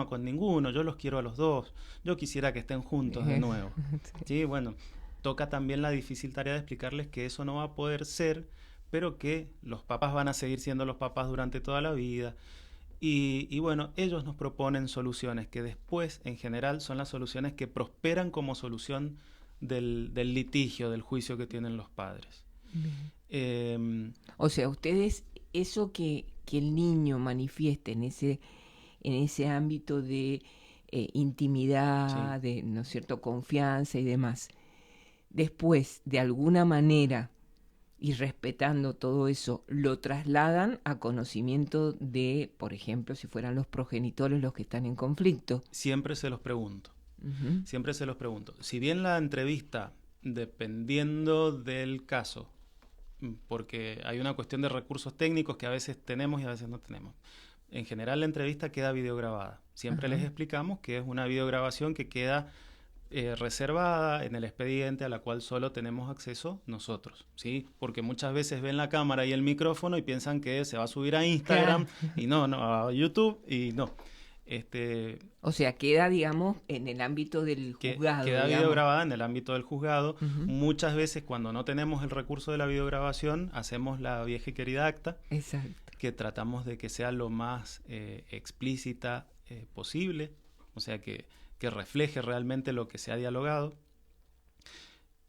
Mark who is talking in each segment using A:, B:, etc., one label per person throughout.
A: problema con ninguno, yo los quiero a los dos, yo quisiera que estén juntos de nuevo. Sí, bueno, toca también la difícil tarea de explicarles que eso no va a poder ser, pero que los papás van a seguir siendo los papás durante toda la vida. Y bueno, ellos nos proponen soluciones que después, en general, son las soluciones que prosperan como solución del litigio, del juicio que tienen los padres.
B: Bien.
A: Eh,
B: O sea, ustedes, eso que el niño manifieste en ese ámbito de
A: sí,
B: intimidad, de, ¿no es cierto?, confianza y demás, después, de alguna manera, y respetando todo eso, lo trasladan a conocimiento de, por ejemplo, si fueran los progenitores los que están en conflicto.
A: siempre se los pregunto.
B: Ujú.
A: Siempre se los pregunto. Si bien la entrevista, dependiendo del caso, porque hay una cuestión de recursos técnicos que a veces tenemos y a veces no tenemos. En general la entrevista queda videograbada. Siempre les
B: Ajá.
A: explicamos que es una videograbación que queda reservada en el expediente a la cual solo tenemos acceso nosotros, ¿sí? Porque muchas veces ven la cámara y el micrófono y piensan que se va a subir a
B: Claro.
A: Instagram y no, a YouTube y no. Este,
B: O sea, queda, digamos, en el ámbito del
A: que
B: juzgado,
A: queda
B: digamos.
A: videograbada en el ámbito del juzgado.
B: Ujú.
A: Muchas veces cuando no tenemos el recurso de la videograbación, hacemos la vieja y querida acta,
B: Exacto.
A: que tratamos de que sea lo más explícita posible, o sea, que refleje realmente lo que se ha dialogado.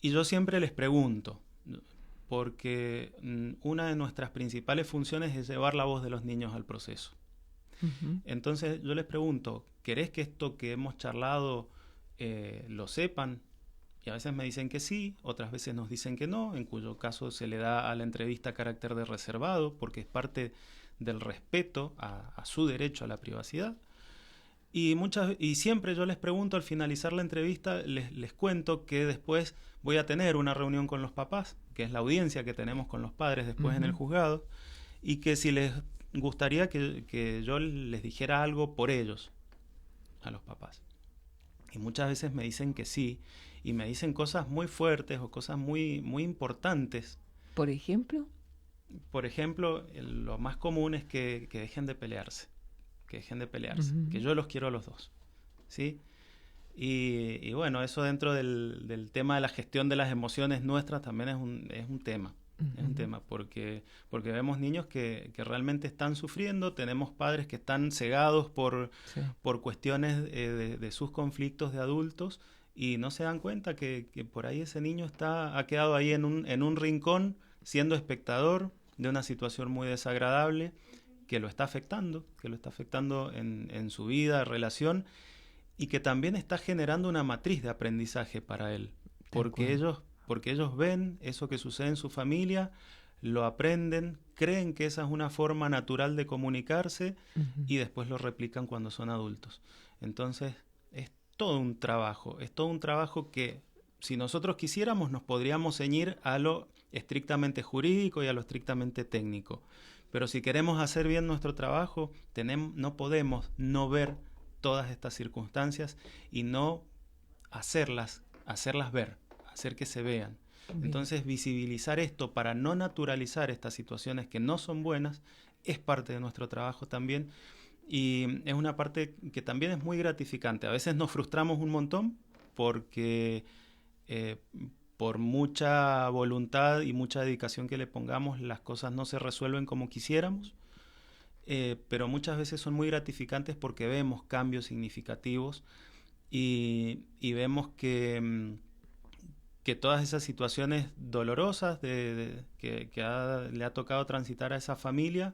A: Y yo siempre les pregunto, porque una de nuestras principales funciones es llevar la voz de los niños al proceso.
B: Ujú.
A: Entonces yo les pregunto, ¿querés que esto que hemos charlado lo sepan? Y a veces me dicen que sí, otras veces nos dicen que no, en cuyo caso se le da a la entrevista carácter de reservado, porque es parte del respeto a su derecho a la privacidad. Y siempre yo les pregunto al finalizar la entrevista, les cuento que después voy a tener una reunión con los papás, que es la audiencia que tenemos con los padres después en el
B: Ujú.
A: juzgado, y que si les gustaría que yo les dijera algo por ellos, a los papás. Y muchas veces me dicen que sí, y me dicen cosas muy fuertes o cosas muy importantes.
B: Por ejemplo.
A: Por ejemplo, lo más común es que dejen de pelearse, que dejen de pelearse, que
B: Ujú.
A: yo los quiero a los dos, ¿sí? Y bueno, eso dentro del tema de la gestión de las emociones nuestras también es un tema. Es un
B: Ujú.
A: tema porque vemos niños que realmente están sufriendo, tenemos padres que están cegados
B: Sí.
A: por cuestiones de sus conflictos de adultos y no se dan cuenta que por ahí ese niño ha quedado ahí en un rincón siendo espectador de una situación muy desagradable que lo está afectando en su vida, relación y que también está generando una matriz de aprendizaje para él,
B: Tal cual.
A: porque ellos ven eso que sucede en su familia, lo aprenden, creen que esa es una forma natural de comunicarse
B: Ujú.
A: y después lo replican cuando son adultos. Entonces, es todo un trabajo que si nosotros quisiéramos nos podríamos ceñir a lo estrictamente jurídico y a lo estrictamente técnico. Pero si queremos hacer bien nuestro trabajo, no podemos no ver todas estas circunstancias y no hacerlas ver, hacer que se vean.
B: Bien.
A: Entonces, visibilizar esto para no naturalizar estas situaciones que no son buenas es parte de nuestro trabajo también y es una parte que también es muy gratificante. A veces nos frustramos un montón porque eh, por mucha voluntad y mucha dedicación que le pongamos, las cosas no se resuelven como quisiéramos, pero muchas veces son muy gratificantes porque vemos cambios significativos y vemos que todas esas situaciones dolorosas le ha tocado transitar a esa familia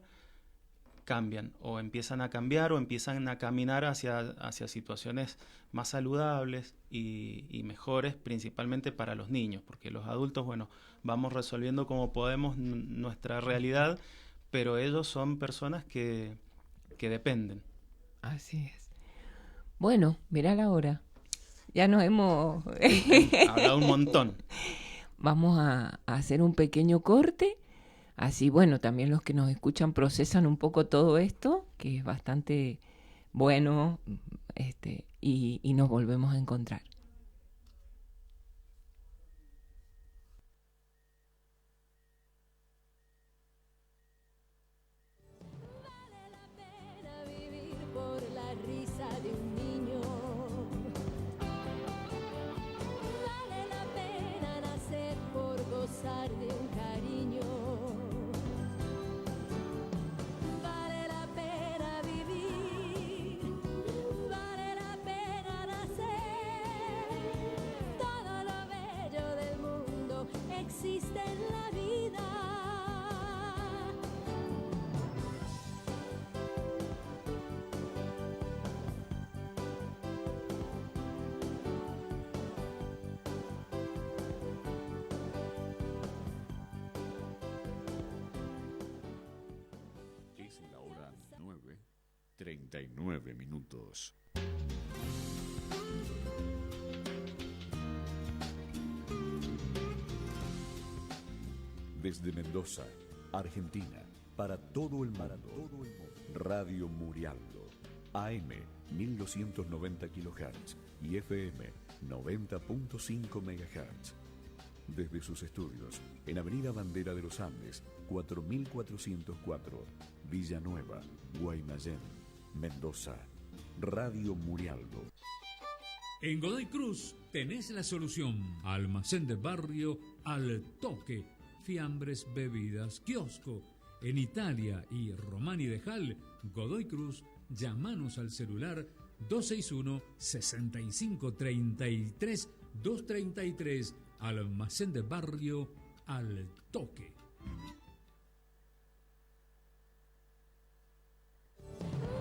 A: cambian o empiezan a cambiar o empiezan a caminar hacia situaciones más saludables y mejores, principalmente para los niños, porque los adultos, bueno, vamos resolviendo como podemos nuestra realidad, pero ellos son personas que dependen.
B: Así es. Bueno, mirá la hora. Ya nos hemos...
A: Hemos hablado un montón.
B: Vamos a hacer un pequeño corte. Así, bueno, también los que nos escuchan procesan un poco todo esto, que es bastante bueno, y nos volvemos a encontrar.
C: Vale la pena vivir por la risa de 39 minutos. Desde Mendoza, Argentina, para todo el mundo, Radio Murialdo, AM 1290 kHz y FM 90.5 MHz. Desde sus estudios, en Avenida Bandera de los Andes, 4404, Villanueva, Guaymallén, Mendoza, Radio Murialdo.
D: En Godoy Cruz tenés la solución. Almacén de barrio al toque. Fiambres, bebidas, kiosco. En Italia y Román y Dejal, Godoy Cruz, llamanos al celular 261-6533-233. Almacén de barrio al toque.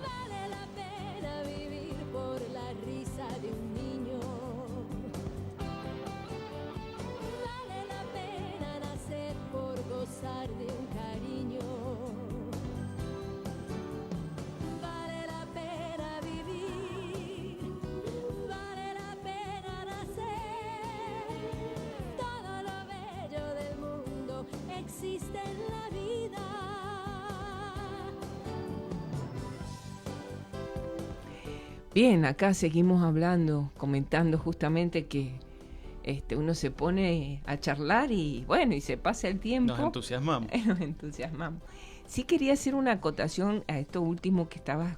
E: Vale la pena vivir por la risa de un niño. Vale la pena nacer por gozar de un cariño. Vale la pena vivir. Vale la pena nacer. Todo lo bello del mundo existe en la vida.
B: Bien, acá seguimos hablando, comentando justamente que uno se pone a charlar y bueno, y se pasa el tiempo.
A: Nos entusiasmamos.
B: Nos entusiasmamos. Sí quería hacer una acotación a esto último que estabas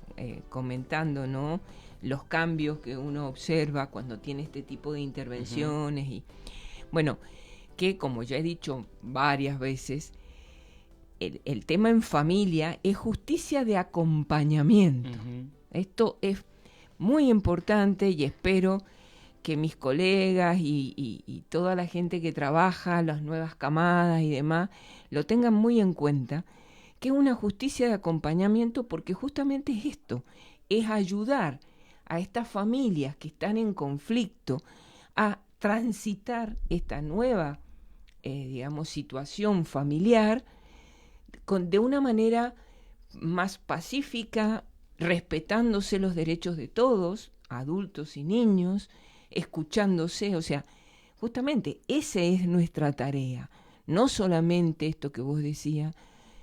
B: comentando, ¿no? Los cambios que uno observa cuando tiene este tipo de intervenciones. Y bueno, que como ya he dicho varias veces, el tema en familia es justicia de acompañamiento. Esto es muy importante y espero que mis colegas y toda la gente que trabaja, las nuevas camadas y demás, lo tengan muy en cuenta, que es una justicia de acompañamiento, porque justamente es esto, es ayudar a estas familias que están en conflicto a transitar esta nueva, situación familiar de una manera más pacífica, respetándose los derechos de todos, adultos y niños, escuchándose, o sea, justamente esa es nuestra tarea, no solamente esto que vos decías,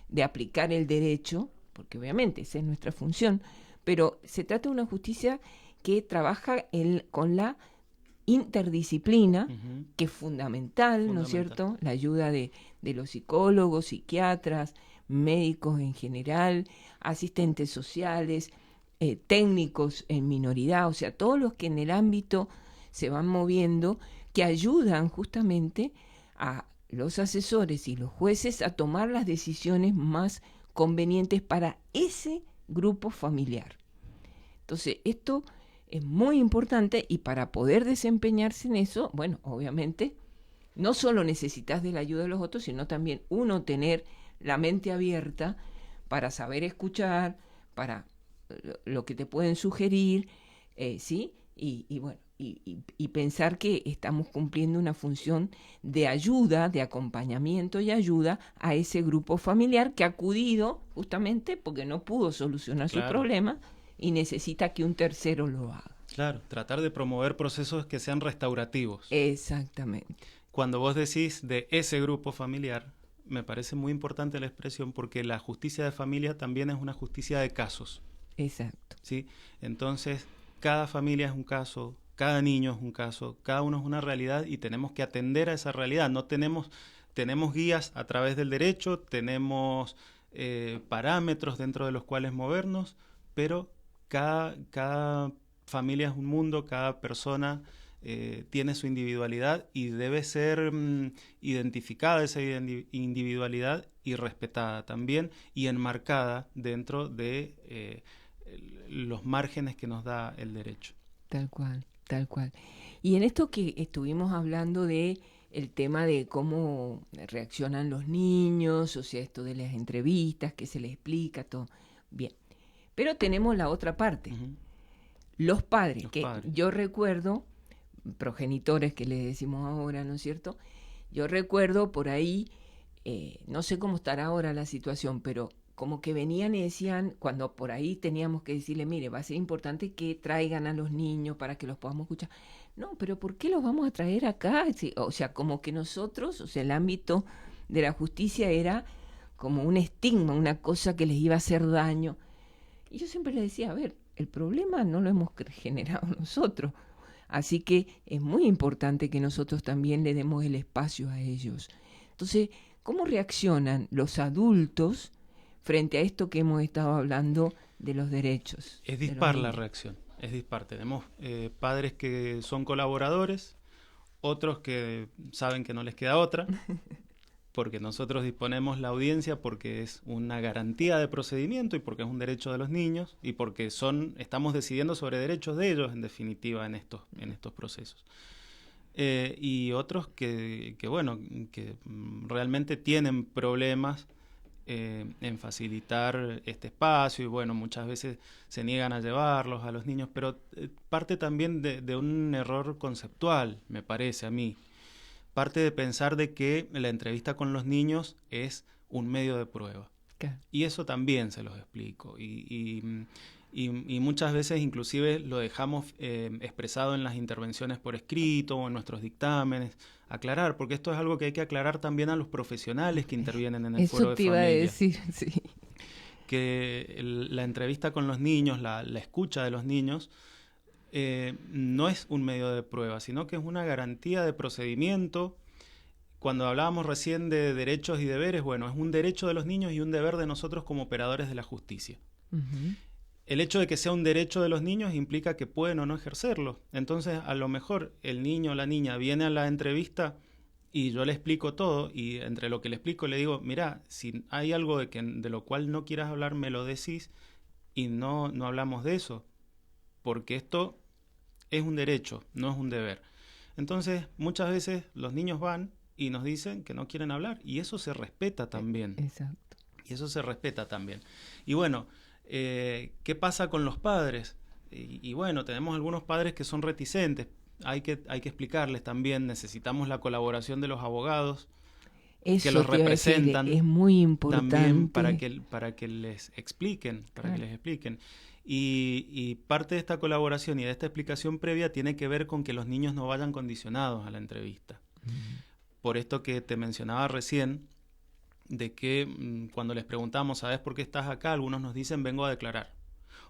B: de aplicar el derecho, porque obviamente esa es nuestra función, pero se trata de una justicia que trabaja con la interdisciplina, que es fundamental, ¿no es cierto? La ayuda de los psicólogos, psiquiatras, médicos en general, asistentes sociales, técnicos en minoridad, o sea, todos los que en el ámbito se van moviendo, que ayudan justamente a los asesores y los jueces a tomar las decisiones más convenientes para ese grupo familiar. Entonces, esto es muy importante, y para poder desempeñarse en eso, bueno, obviamente, no solo necesitas de la ayuda de los otros, sino también uno tener la mente abierta para saber escuchar, para lo que te pueden sugerir, ¿sí? Y bueno, y pensar que estamos cumpliendo una función de ayuda, de acompañamiento y ayuda a ese grupo familiar que ha acudido justamente porque no pudo solucionar su problema y necesita que un tercero lo haga.
A: Claro, tratar de promover procesos que sean restaurativos.
B: Exactamente.
A: Cuando vos decís de ese grupo familiar, me parece muy importante la expresión, porque la justicia de familia también es una justicia de casos.
B: Exacto.
A: ¿Sí? Entonces, cada familia es un caso, cada niño es un caso, cada uno es una realidad y tenemos que atender a esa realidad. No tenemos guías a través del derecho, tenemos parámetros dentro de los cuales movernos, pero cada familia es un mundo, cada persona tiene su individualidad y debe ser identificada esa individualidad y respetada también y enmarcada dentro de los márgenes que nos da el derecho.
B: Tal cual, tal cual. Y en esto que estuvimos hablando de el tema de cómo reaccionan los niños, o sea, esto de las entrevistas, que se les explica, todo. Bien. Pero tenemos la otra parte. Los padres, yo recuerdo, progenitores que les decimos ahora, ¿no es cierto? Yo recuerdo por ahí, no sé cómo estará ahora la situación, pero como que venían y decían, cuando por ahí teníamos que decirle, mire, va a ser importante que traigan a los niños para que los podamos escuchar. No, pero ¿por qué los vamos a traer acá? Sí, o sea, como que nosotros, o sea, el ámbito de la justicia era como un estigma, una cosa que les iba a hacer daño. Y yo siempre les decía, a ver, el problema no lo hemos generado nosotros. Así que es muy importante que nosotros también le demos el espacio a ellos. Entonces, ¿cómo reaccionan los adultos frente a esto que hemos estado hablando de los derechos?
A: Es dispar la reacción, es dispar. Tenemos padres que son colaboradores, otros que saben que no les queda otra, porque nosotros disponemos la audiencia porque es una garantía de procedimiento y porque es un derecho de los niños y porque estamos decidiendo sobre derechos de ellos, en definitiva, en estos procesos. Y otros que realmente tienen problemas en facilitar este espacio y bueno, muchas veces se niegan a llevarlos a los niños, pero parte también de un error conceptual, me parece a mí. Parte de pensar de que la entrevista con los niños es un medio de prueba.
B: Claro.
A: Y eso también se los explico. Y muchas veces inclusive lo dejamos expresado en las intervenciones por escrito o en nuestros dictámenes. Aclarar, porque esto es algo que hay que aclarar también a los profesionales que intervienen en el foro de familia. Eso te iba a decir, sí. Que la entrevista con los niños, la escucha de los niños, no es un medio de prueba, sino que es una garantía de procedimiento. Cuando hablábamos recién de derechos y deberes, bueno, es un derecho de los niños y un deber de nosotros como operadores de la justicia. Uh-huh. El hecho de que sea un derecho de los niños implica que pueden o no ejercerlo. Entonces, a lo mejor el niño o la niña viene a la entrevista y yo le explico todo, y entre lo que le explico le digo, mira, si hay algo de lo cual no quieras hablar, me lo decís y no hablamos de eso. Porque esto es un derecho, no es un deber. Entonces, muchas veces los niños van y nos dicen que no quieren hablar, y eso se respeta también.
B: Exacto.
A: Y eso se respeta también. Y bueno, ¿qué pasa con los padres? Y bueno, tenemos algunos padres que son reticentes. Hay que explicarles también, necesitamos la colaboración de los abogados
B: eso
A: que los representan.
B: Es muy importante.
A: También para que les expliquen, Y parte de esta colaboración y de esta explicación previa tiene que ver con que los niños no vayan condicionados a la entrevista. Uh-huh. Por esto que te mencionaba recién, de que cuando les preguntamos, ¿sabes por qué estás acá? Algunos nos dicen, vengo a declarar.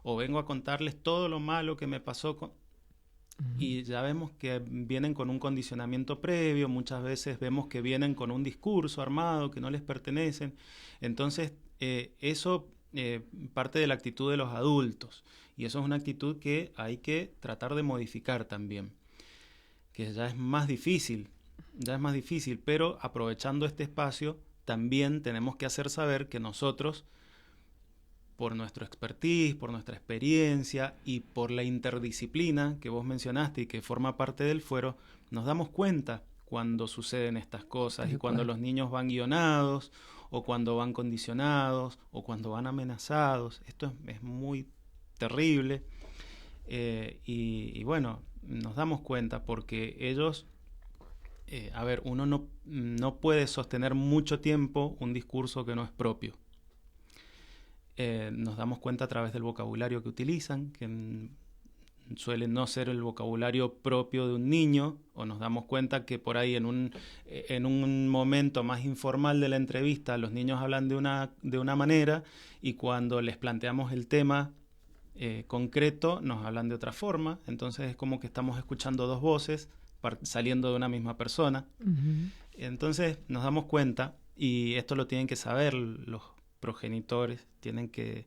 A: O vengo a contarles todo lo malo que me pasó. Uh-huh. Y ya vemos que vienen con un condicionamiento previo, muchas veces vemos que vienen con un discurso armado que no les pertenecen. Entonces, eso... parte de la actitud de los adultos, y eso es una actitud que hay que tratar de modificar también, que ya es más difícil, pero aprovechando este espacio también tenemos que hacer saber que nosotros, por nuestro expertise, por nuestra experiencia y por la interdisciplina que vos mencionaste y que forma parte del fuero, nos damos cuenta cuando suceden estas cosas y cuando los niños van guionados o cuando van condicionados o cuando van amenazados. Esto es muy terrible y bueno, nos damos cuenta porque ellos, uno no puede sostener mucho tiempo un discurso que no es propio. Nos damos cuenta a través del vocabulario que utilizan, que suele no ser el vocabulario propio de un niño, o nos damos cuenta que por ahí en un momento más informal de la entrevista los niños hablan de una manera y cuando les planteamos el tema concreto nos hablan de otra forma. Entonces es como que estamos escuchando dos voces saliendo de una misma persona. Uh-huh. Entonces nos damos cuenta, y esto lo tienen que saber los progenitores, tienen que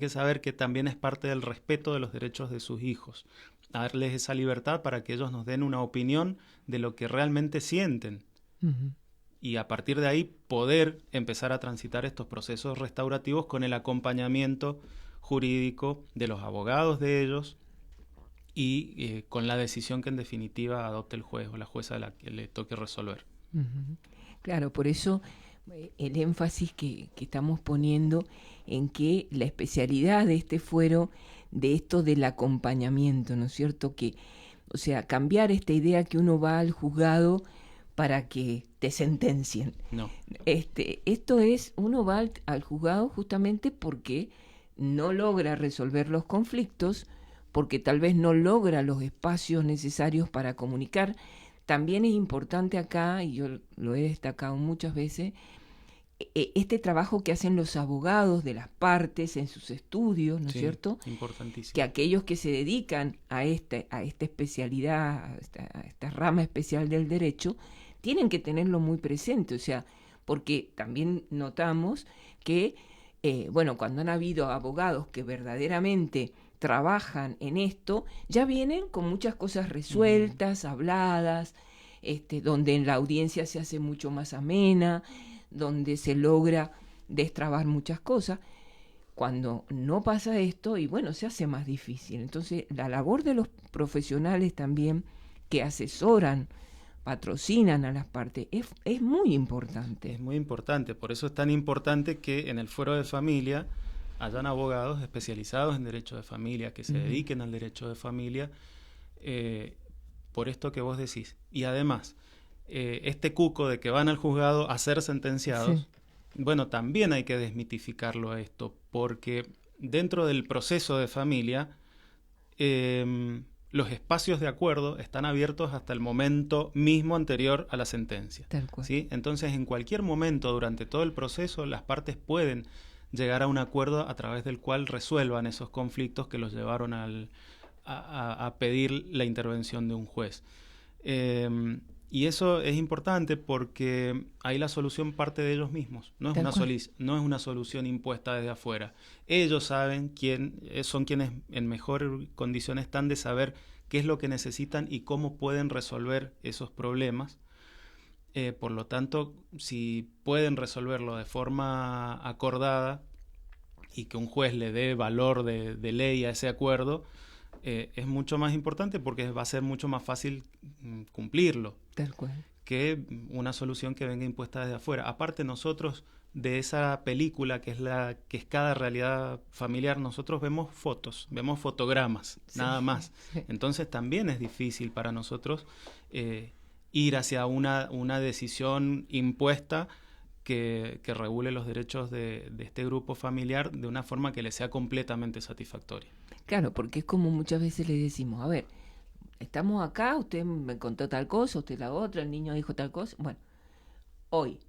A: saber que también es parte del respeto de los derechos de sus hijos, darles esa libertad para que ellos nos den una opinión de lo que realmente sienten. Uh-huh. Y a partir de ahí poder empezar a transitar estos procesos restaurativos con el acompañamiento jurídico de los abogados de ellos y con la decisión que en definitiva adopte el juez o la jueza a la que le toque resolver.
B: Uh-huh. Claro, por eso el énfasis que estamos poniendo en que la especialidad de este fuero, de esto del acompañamiento, ¿no es cierto? Que, o sea, cambiar esta idea que uno va al juzgado para que te sentencien.
A: No.
B: Esto es, uno va al juzgado justamente porque no logra resolver los conflictos, porque tal vez no logra los espacios necesarios para comunicar. También es importante acá, y yo lo he destacado muchas veces, este trabajo que hacen los abogados de las partes en sus estudios, ¿no es cierto?
A: Importantísimo.
B: Que aquellos que se dedican a esta especialidad, a esta rama especial del derecho, tienen que tenerlo muy presente, o sea, porque también notamos que, cuando han habido abogados que verdaderamente trabajan en esto, ya vienen con muchas cosas resueltas, habladas, donde en la audiencia se hace mucho más amena, donde se logra destrabar muchas cosas. Cuando no pasa esto, y bueno, se hace más difícil. Entonces, la labor de los profesionales también que asesoran, patrocinan a las partes, es muy importante.
A: Es muy importante, por eso es tan importante que en el fuero de familia hayan abogados especializados en derecho de familia, que se dediquen al derecho de familia, por esto que vos decís. Y además, este cuco de que van al juzgado a ser sentenciados, bueno, también hay que desmitificarlo a esto, porque dentro del proceso de familia, los espacios de acuerdo están abiertos hasta el momento mismo anterior a la sentencia.
B: Tal cual.
A: ¿Sí? Entonces, en cualquier momento durante todo el proceso, las partes pueden llegar a un acuerdo a través del cual resuelvan esos conflictos que los llevaron a pedir la intervención de un juez. Y eso es importante porque ahí la solución parte de ellos mismos. No es una solución impuesta desde afuera. Ellos saben son quienes en mejor condición están de saber qué es lo que necesitan y cómo pueden resolver esos problemas. Por lo tanto, si pueden resolverlo de forma acordada y que un juez le dé valor de ley a ese acuerdo, es mucho más importante porque va a ser mucho más fácil cumplirlo.
B: Tal cual.
A: Que una solución que venga impuesta desde afuera. Aparte, nosotros de esa película que es cada realidad familiar, nosotros vemos fotos, vemos fotogramas, nada más. Entonces también es difícil para nosotros ir hacia una decisión impuesta que regule los derechos de este grupo familiar de una forma que le sea completamente satisfactoria.
B: Claro, porque es como muchas veces le decimos, a ver, estamos acá, usted me contó tal cosa, usted la otra, el niño dijo tal cosa, bueno, hoy,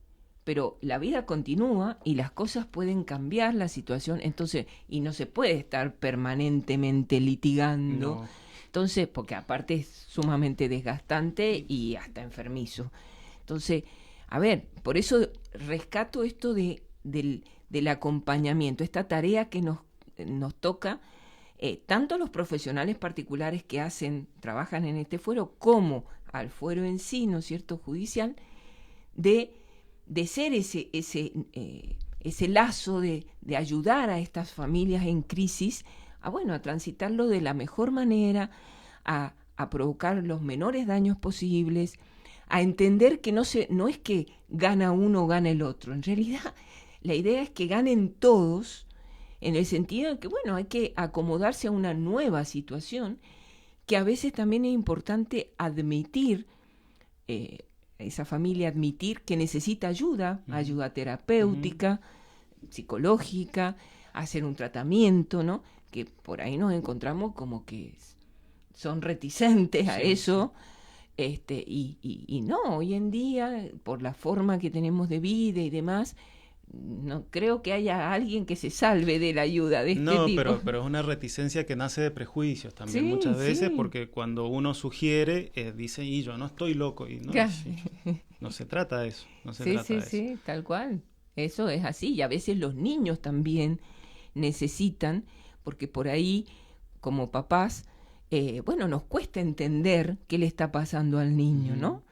B: pero la vida continúa y las cosas pueden cambiar la situación, entonces, y no se puede estar permanentemente litigando,
A: No. Entonces,
B: porque aparte es sumamente desgastante y hasta enfermizo. Entonces, a ver, por eso rescato esto del acompañamiento, esta tarea que nos toca, tanto los profesionales particulares que trabajan en este fuero, como al fuero en sí, ¿no es cierto?, judicial, de ser ese lazo de ayudar a estas familias en crisis a transitarlo de la mejor manera, a provocar los menores daños posibles, a entender que no es que gana uno o gana el otro, en realidad la idea es que ganen todos, en el sentido de que, hay que acomodarse a una nueva situación, que a veces también es importante admitir, esa familia admitir que necesita ayuda terapéutica, psicológica, hacer un tratamiento, ¿no? Que por ahí nos encontramos como que son reticentes a eso, y no, hoy en día, por la forma que tenemos de vida y demás, no creo que haya alguien que se salve de la ayuda de este tipo.
A: No, pero es una reticencia que nace de prejuicios también muchas veces, porque cuando uno sugiere, dice, y yo no estoy loco, y no se trata de eso.
B: Sí, tal cual. Eso es así, y a veces los niños también necesitan, porque por ahí, como papás, nos cuesta entender qué le está pasando al niño, ¿no?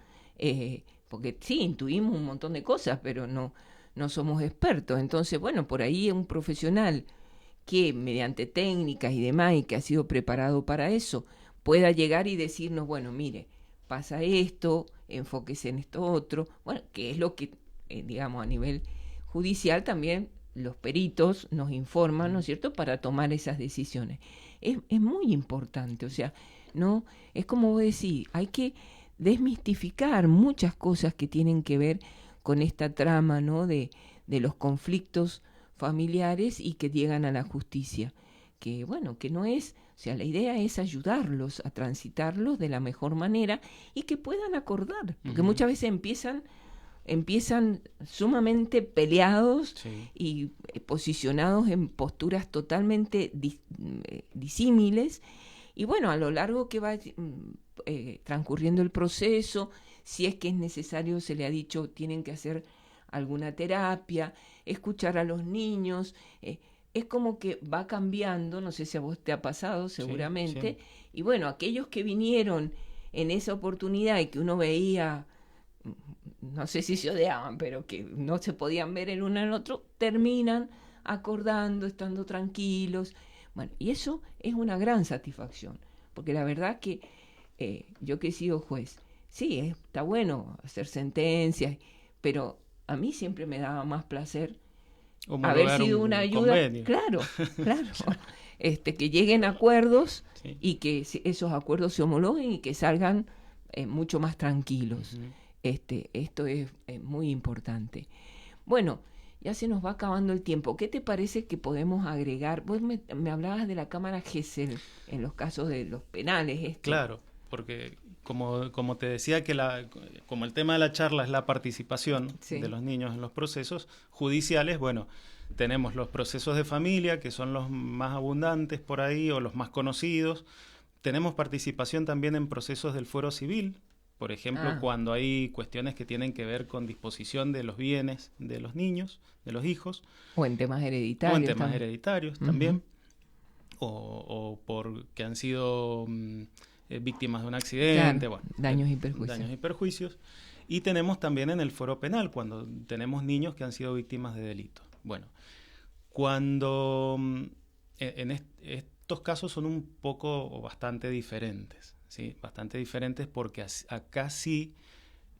B: Porque sí, intuimos un montón de cosas, pero no somos expertos. Entonces, por ahí un profesional que mediante técnicas y demás, y que ha sido preparado para eso, pueda llegar y decirnos, mire, pasa esto, enfóquese en esto otro, que es lo que, a nivel judicial también los peritos nos informan, ¿no es cierto?, para tomar esas decisiones. Es muy importante, o sea, no es como vos decís, hay que desmistificar muchas cosas que tienen que ver con esta trama, ¿no?, de los conflictos familiares y que llegan a la justicia. Que bueno, que no es, o sea, la idea es ayudarlos a transitarlos de la mejor manera y que puedan acordar, porque muchas veces empiezan sumamente peleados y posicionados en posturas totalmente disímiles, y bueno, a lo largo que va transcurriendo el proceso, si es que es necesario, se le ha dicho, tienen que hacer alguna terapia, escuchar a los niños, es como que va cambiando, no sé si a vos te ha pasado seguramente, y bueno, aquellos que vinieron en esa oportunidad y que uno veía, no sé si se odiaban, pero que no se podían ver el uno en el otro, terminan acordando, estando tranquilos. Bueno, y eso es una gran satisfacción, porque la verdad que yo que he sido juez, sí, está bueno hacer sentencias, pero a mí siempre me daba más placer haber sido una ayuda, convenio. Claro, que lleguen acuerdos y que esos acuerdos se homologuen y que salgan mucho más tranquilos. Esto es muy importante. Bueno, ya se nos va acabando el tiempo. ¿Qué te parece que podemos agregar? Vos me hablabas de la cámara Gesell en los casos de los penales.
A: Claro, porque como te decía, como el tema de la charla es la participación de los niños en los procesos judiciales, bueno, tenemos los procesos de familia, que son los más abundantes por ahí, o los más conocidos. Tenemos participación también en procesos del fuero civil, por ejemplo, cuando hay cuestiones que tienen que ver con disposición de los bienes de los niños, de los hijos.
B: O en temas hereditarios.
A: También. O porque han sido víctimas de un accidente.
B: Claro, bueno, daños y perjuicios.
A: Y tenemos también en el fuero penal, cuando tenemos niños que han sido víctimas de delitos. Bueno, cuando estos casos son un poco o bastante diferentes, ¿sí? Bastante diferentes porque acá sí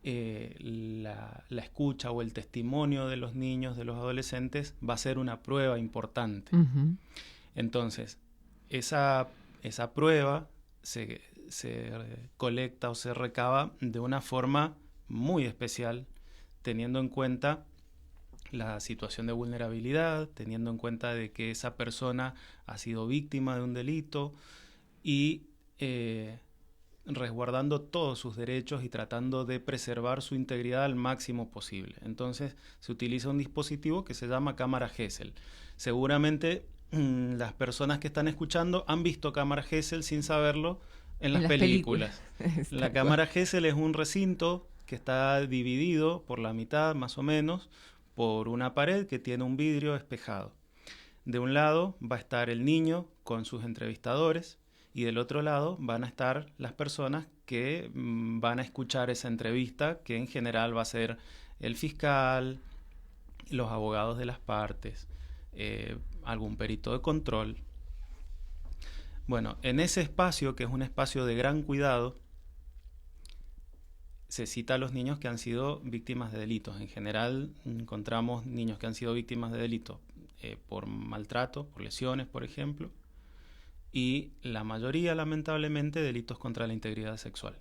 A: la escucha o el testimonio de los niños, de los adolescentes, va a ser una prueba importante. Entonces, esa prueba se colecta o se recaba de una forma muy especial, teniendo en cuenta la situación de vulnerabilidad, teniendo en cuenta de que esa persona ha sido víctima de un delito y resguardando todos sus derechos y tratando de preservar su integridad al máximo posible. Entonces se utiliza un dispositivo que se llama cámara Gesell. Seguramente las personas que están escuchando han visto cámara Gesell sin saberlo en las películas. La cámara Gesell es un recinto que está dividido por la mitad más o menos por una pared que tiene un vidrio espejado. De un lado va a estar el niño con sus entrevistadores y del otro lado van a estar las personas que van a escuchar esa entrevista, que en general va a ser el fiscal, los abogados de las partes, algún perito de control. Bueno, en ese espacio, que es un espacio de gran cuidado, se cita a los niños que han sido víctimas de delitos. En general encontramos niños que han sido víctimas de delitos por maltrato, por lesiones, por ejemplo, y la mayoría, lamentablemente, delitos contra la integridad sexual.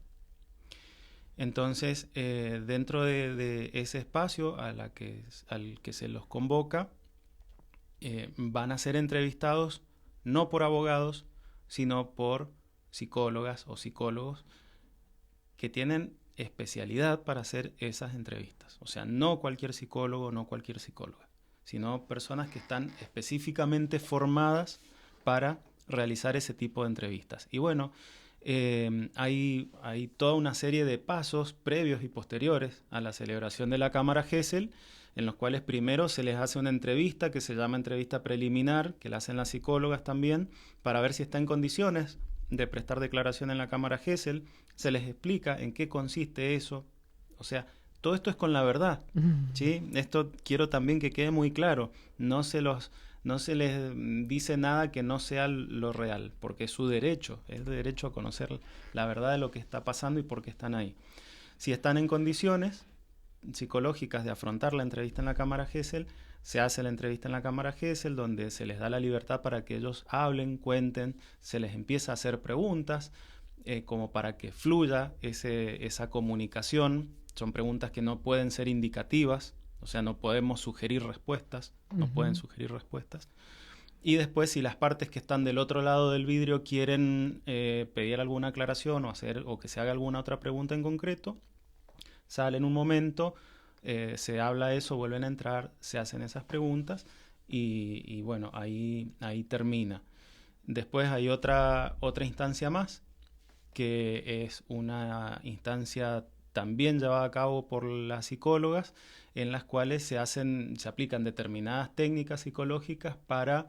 A: Entonces, dentro de ese espacio al que se los convoca, van a ser entrevistados no por abogados, sino por psicólogas o psicólogos que tienen especialidad para hacer esas entrevistas. O sea, no cualquier psicólogo, no cualquier psicóloga, sino personas que están específicamente formadas para realizar ese tipo de entrevistas. Y bueno, hay toda una serie de pasos previos y posteriores a la celebración de la cámara Gesell, en los cuales primero se les hace una entrevista que se llama entrevista preliminar, que la hacen las psicólogas también, para ver si está en condiciones de prestar declaración en la cámara Gesell. Se les explica en qué consiste eso. O sea, todo esto es con la verdad, ¿sí? Esto quiero también que quede muy claro. No se les dice nada que no sea lo real, porque es su derecho, es el derecho a conocer la verdad de lo que está pasando y por qué están ahí. Si están en condiciones psicológicas de afrontar la entrevista en la cámara Gesell, se hace la entrevista en la cámara Gesell, donde se les da la libertad para que ellos hablen, cuenten, se les empieza a hacer preguntas. como para que fluya esa comunicación. Son preguntas que no pueden ser indicativas, o sea, no podemos sugerir respuestas, no pueden sugerir respuestas. Y después, si las partes que están del otro lado del vidrio quieren pedir alguna aclaración o que se haga alguna otra pregunta en concreto, salen un momento, se habla eso, vuelven a entrar, se hacen esas preguntas y bueno, ahí termina. Después hay otra instancia más, que es una instancia también llevada a cabo por las psicólogas, en las cuales se aplican determinadas técnicas psicológicas para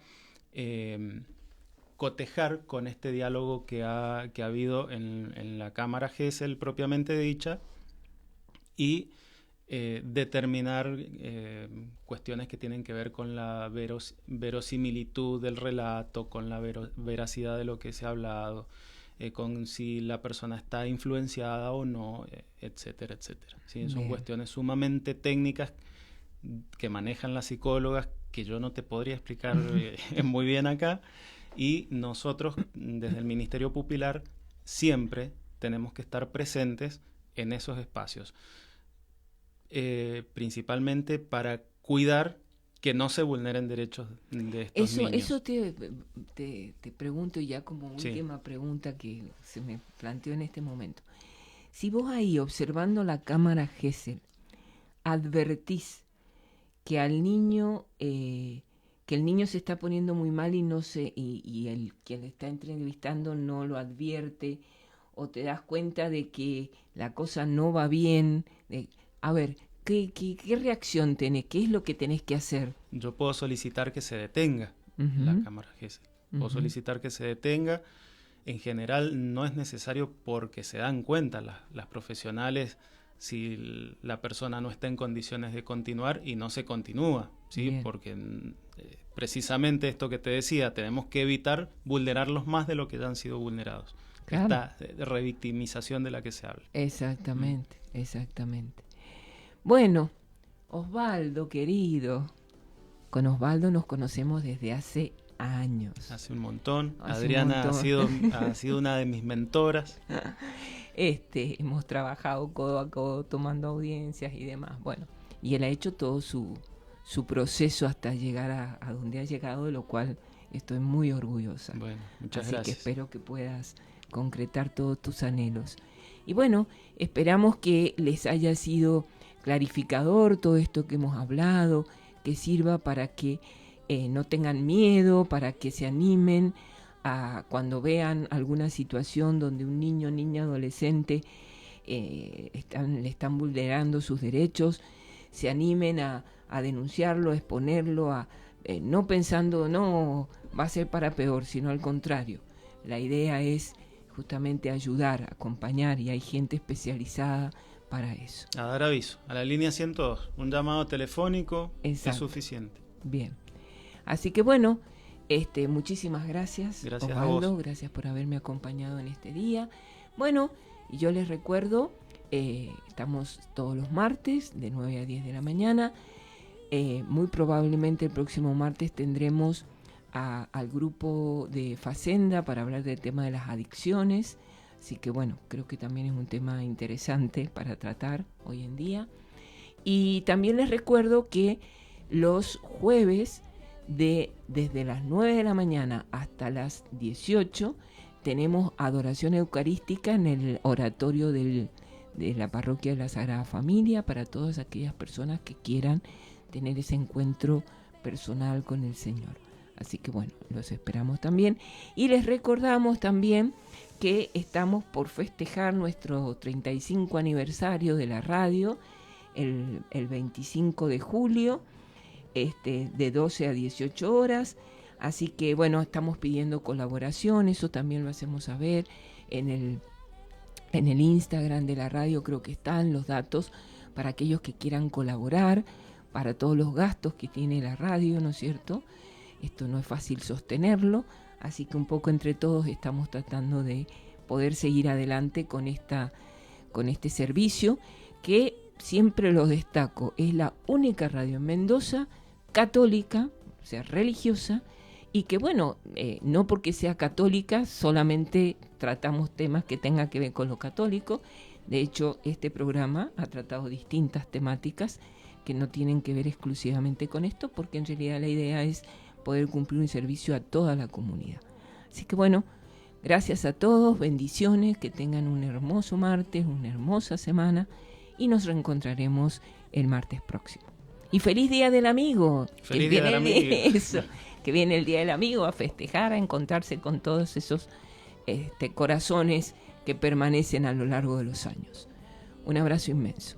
A: cotejar con este diálogo que ha habido en la cámara Gesell propiamente dicha y determinar cuestiones que tienen que ver con la verosimilitud del relato, con la veracidad de lo que se ha hablado, con si la persona está influenciada o no, etcétera, etcétera. ¿Sí? Son cuestiones sumamente técnicas que manejan las psicólogas, que yo no te podría explicar muy bien acá, y nosotros desde el Ministerio Pupilar siempre tenemos que estar presentes en esos espacios, principalmente para cuidar que no se vulneren derechos de estos niños.
B: Eso te pregunto ya como última pregunta que se me planteó en este momento. Si vos ahí, observando la cámara Gesell, advertís que al niño, que el niño se está poniendo muy mal y el quien le está entrevistando no lo advierte, o te das cuenta de que la cosa no va bien, a ver, ¿qué reacción tenés? ¿Qué es lo que tenés que hacer?
A: Yo puedo solicitar que se detenga la cámara Gesell. Puedo solicitar que se detenga. En general no es necesario porque se dan cuenta las profesionales si la persona no está en condiciones de continuar y no se continúa, ¿sí?
B: Bien.
A: Porque precisamente esto que te decía, tenemos que evitar vulnerarlos más de lo que ya han sido vulnerados.
B: Claro.
A: Esta revictimización de la que se habla.
B: Exactamente, exactamente. Bueno, Osvaldo, querido, con Osvaldo nos conocemos desde hace años.
A: Hace un montón.
B: Hace
A: Adriana
B: un montón.
A: ha sido una de mis mentoras.
B: Hemos trabajado codo a codo tomando audiencias y demás. Bueno, y él ha hecho todo su proceso hasta llegar a donde ha llegado, de lo cual estoy muy orgullosa.
A: Bueno, muchas
B: Así
A: gracias.
B: que espero que puedas concretar todos tus anhelos. Y bueno, esperamos que les haya sido clarificador todo esto que hemos hablado, que sirva para que no tengan miedo, para que se animen a cuando vean alguna situación donde un niño, niña, adolescente le están vulnerando sus derechos, se animen a denunciarlo, a exponerlo, no pensando, no, va a ser para peor, sino al contrario. La idea es justamente ayudar, acompañar, y hay gente especializada para eso.
A: A dar aviso, a la línea 102, un llamado telefónico.
B: Exacto.
A: Es suficiente.
B: Bien, así que bueno, muchísimas gracias,
A: Gracias
B: Osvaldo,
A: a vos.
B: gracias por haberme acompañado en este día. Bueno, y yo les recuerdo, estamos todos los martes de 9 a 10 de la mañana. Muy probablemente el próximo martes tendremos al grupo de Facenda para hablar del tema de las adicciones. Así que bueno, creo que también es un tema interesante para tratar hoy en día. Y también les recuerdo que los jueves desde las 9 de la mañana hasta las 18 tenemos adoración eucarística en el oratorio de la parroquia de la Sagrada Familia para todas aquellas personas que quieran tener ese encuentro personal con el Señor. Así que bueno, los esperamos también. Y les recordamos también que estamos por festejar nuestro 35 aniversario de la radio el 25 de julio, de 12 a 18 horas. Así que bueno, estamos pidiendo colaboración, eso también lo hacemos saber en el Instagram de la radio, creo que están los datos para aquellos que quieran colaborar, para todos los gastos que tiene la radio, ¿no es cierto? Esto no es fácil sostenerlo, así que un poco entre todos estamos tratando de poder seguir adelante con este servicio, que siempre lo destaco, es la única radio en Mendoza católica, o sea, religiosa, y que bueno, no porque sea católica solamente tratamos temas que tengan que ver con lo católico. De hecho, este programa ha tratado distintas temáticas que no tienen que ver exclusivamente con esto, porque en realidad la idea es poder cumplir un servicio a toda la comunidad. Así que bueno, gracias a todos, bendiciones, que tengan un hermoso martes, una hermosa semana, y nos reencontraremos el martes próximo. Y feliz Día del Amigo.
A: Feliz Día del Amigo.
B: Eso, que viene el Día del Amigo a festejar, a encontrarse con todos esos corazones que permanecen a lo largo de los años. Un abrazo inmenso.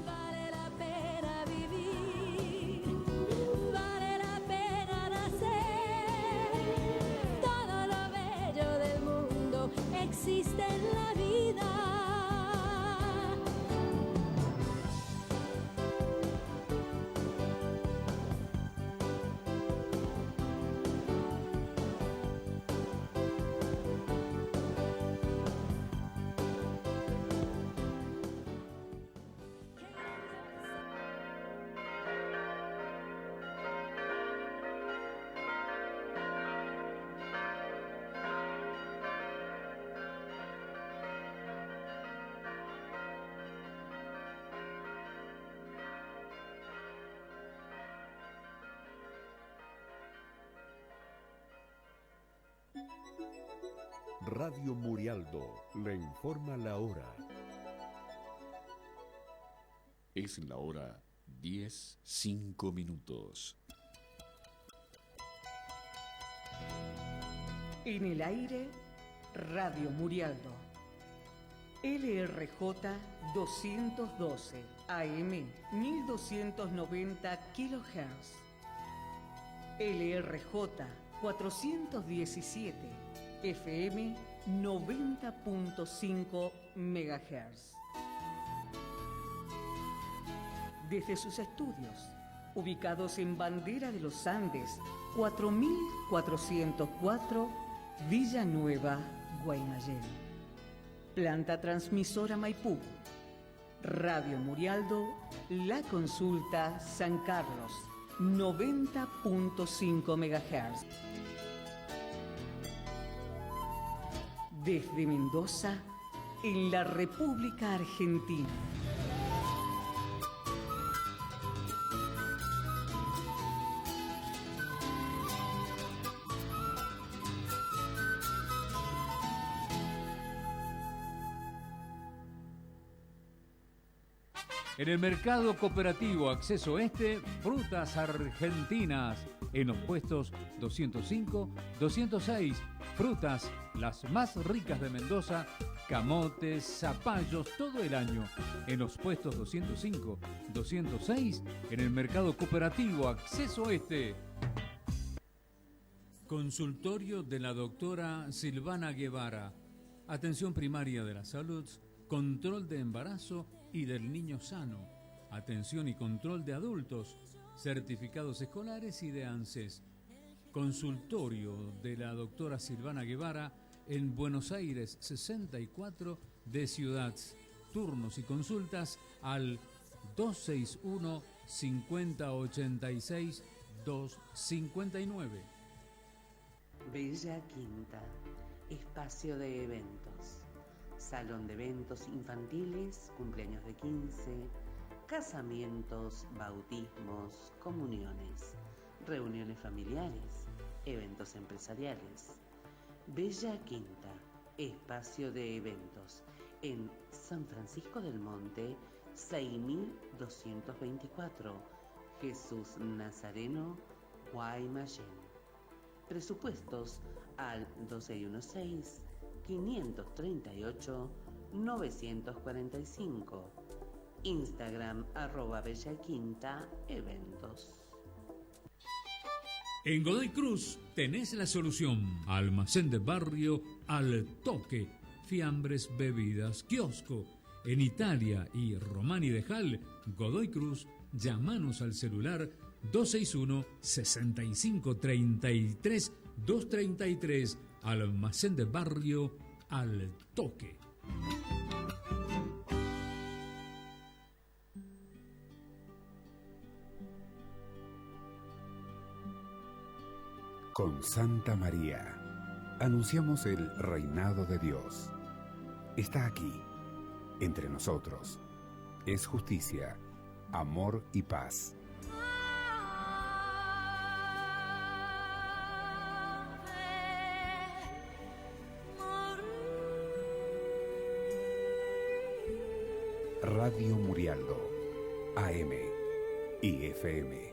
E: Vale la pena vivir, vale la pena nacer. Todo lo bello del mundo existe en la vida.
C: Radio Murialdo le informa la hora. Es la hora 10:05.
F: En el aire, Radio Murialdo. LRJ 212, AM 1290 kHz. LRJ 417, FM 90.5 MHz. Desde sus estudios, ubicados en Bandera de los Andes, 4404, Villanueva, Guaymallén. Planta transmisora Maipú. Radio Murialdo, La Consulta, San Carlos, 90.5 MHz. Desde Mendoza, en la República Argentina.
D: En el mercado cooperativo Acceso Este, frutas argentinas. En los puestos 205, 206, frutas las más ricas de Mendoza, camotes, zapallos, todo el año. En los puestos 205, 206, en el mercado cooperativo Acceso Este. Consultorio de la doctora Silvana Guevara. Atención primaria de la salud, control de embarazo y del niño sano, atención y control de adultos, certificados escolares y de ANSES. Consultorio de la doctora Silvana Guevara en Buenos Aires 64 de Ciudad. Turnos y consultas al 261 5086 259.
G: Bella Quinta, espacio de eventos. Salón de eventos infantiles, cumpleaños de 15, casamientos, bautismos, comuniones, reuniones familiares, eventos empresariales. Bella Quinta, espacio de eventos, en San Francisco del Monte, 6224, Jesús Nazareno, Guaymallén. Presupuestos al 2616-538-945. Instagram @Bellaquinta Eventos.
D: En Godoy Cruz tenés la solución. Almacén de barrio al toque. Fiambres, bebidas, kiosco. En Italia y Romani de Hall, Godoy Cruz, llamanos al celular 261-6533-233. Almacén de barrio al toque.
H: Con Santa María,
C: anunciamos el reinado de Dios. Está aquí, entre nosotros. Es justicia, amor y paz. Radio Murialdo, AM y FM.